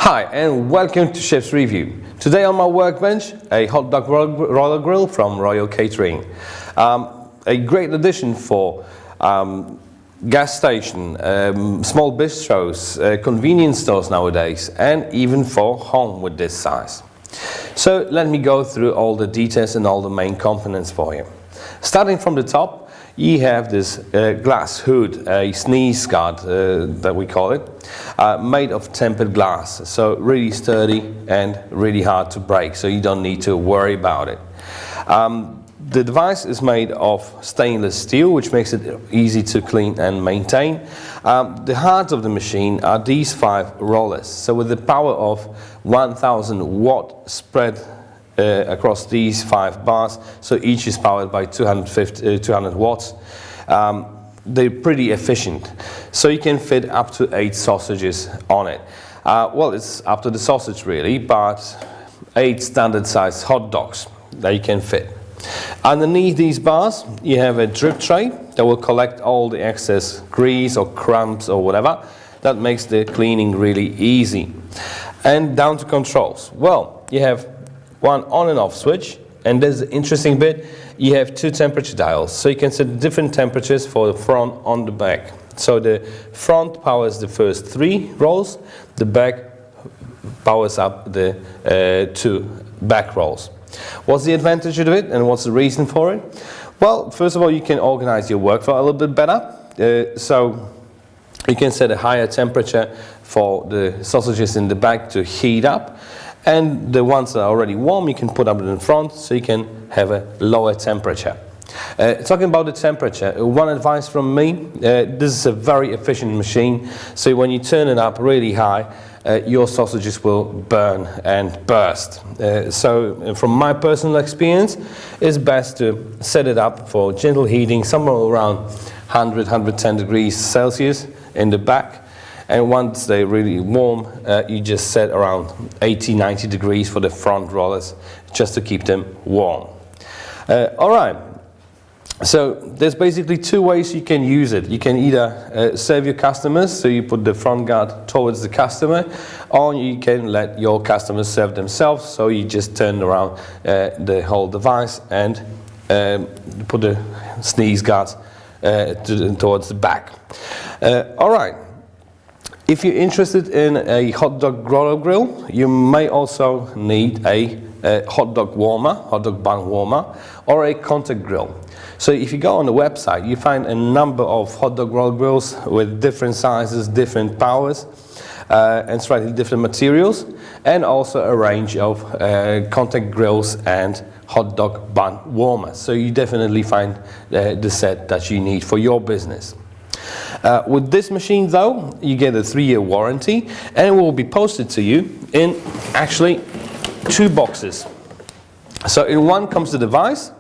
Hi and welcome to Chef's Review. Today on my workbench, a hot dog roller grill from Royal Catering. A great addition for gas station, small bistros, convenience stores nowadays, and even for home with this size. So let me go through all the details and all the main components for you. Starting from the top, you have this glass hood, a sneeze guard that we call it, made of tempered glass, so really sturdy and really hard to break, so you don't need to worry about it. The device is made of stainless steel, which makes it easy to clean and maintain. The heart of the machine are these 5 rollers, so with the power of 1000 watt spread across these 5 bars, so each is powered by 200 watts. They're pretty efficient, so you can fit up to 8 sausages on it. Well, it's up to the sausage really, but 8 standard size hot dogs that you can fit. Underneath these bars you have a drip tray that will collect all the excess grease or crumbs or whatever. That makes the cleaning really easy. And down to controls. Well, you have one on and off switch, and there's the interesting bit, you have 2 temperature dials, so you can set different temperatures for the front on the back. So the front powers the first 3 rolls, the back powers up the 2 back rolls. What's the advantage of it and what's the reason for it? Well, first of all, you can organize your workflow a little bit better, so you can set a higher temperature for the sausages in the back to heat up. And the ones that are already warm, you can put up in the front, so you can have a lower temperature. Talking about the temperature, one advice from me, this is a very efficient machine, so when you turn it up really high, your sausages will burn and burst. So from my personal experience, it's best to set it up for gentle heating, somewhere around 100-110 degrees Celsius in the back. And once they're really warm, you just set around 80-90 degrees for the front rollers, just to keep them warm. Alright, so there's basically 2 ways you can use it. You can either serve your customers, so you put the front guard towards the customer, or you can let your customers serve themselves, so you just turn around the whole device and put the sneeze guard towards the back. Alright. If you're interested in a hot dog roller grill, you may also need a hot dog warmer, hot dog bun warmer, or a contact grill. So if you go on the website, you find a number of hot dog roller grills with different sizes, different powers, and slightly different materials, and also a range of contact grills and hot dog bun warmers. So you definitely find the set that you need for your business. With this machine though, you get a 3-year warranty, and it will be posted to you in actually 2 boxes. So in one comes the device,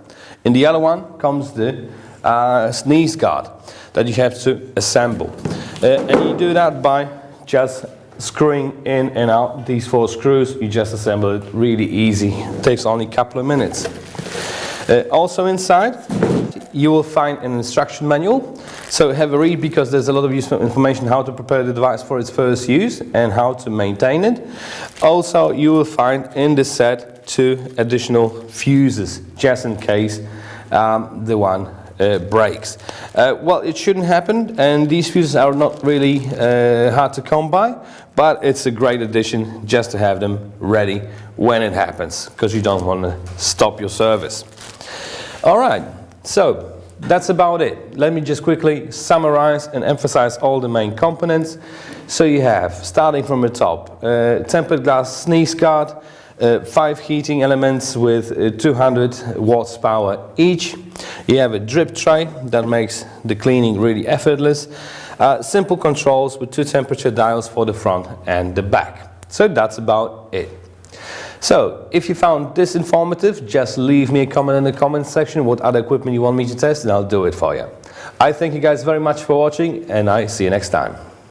in the other one comes the sneeze guard that you have to assemble. And you do that by just screwing in and out these 4 screws. You just assemble it really easy. It takes only a couple of minutes. Also inside you will find an instruction manual, so have a read, because there's a lot of useful information how to prepare the device for its first use and how to maintain it. Also you will find in the set 2 additional fuses, just in case the one breaks. Well, it shouldn't happen, and these fuses are not really hard to come by, but it's a great addition just to have them ready when it happens, because you don't want to stop your service. Alright, so that's about it. Let me just quickly summarize and emphasize all the main components. So you have, starting from the top, tempered glass sneeze guard, 5 heating elements with 200 watts power each. You have a drip tray that makes the cleaning really effortless. Simple controls with 2 temperature dials for the front and the back. So that's about it. So, if you found this informative, just leave me a comment in the comment section what other equipment you want me to test, and I'll do it for you. I thank you guys very much for watching, and I see you next time.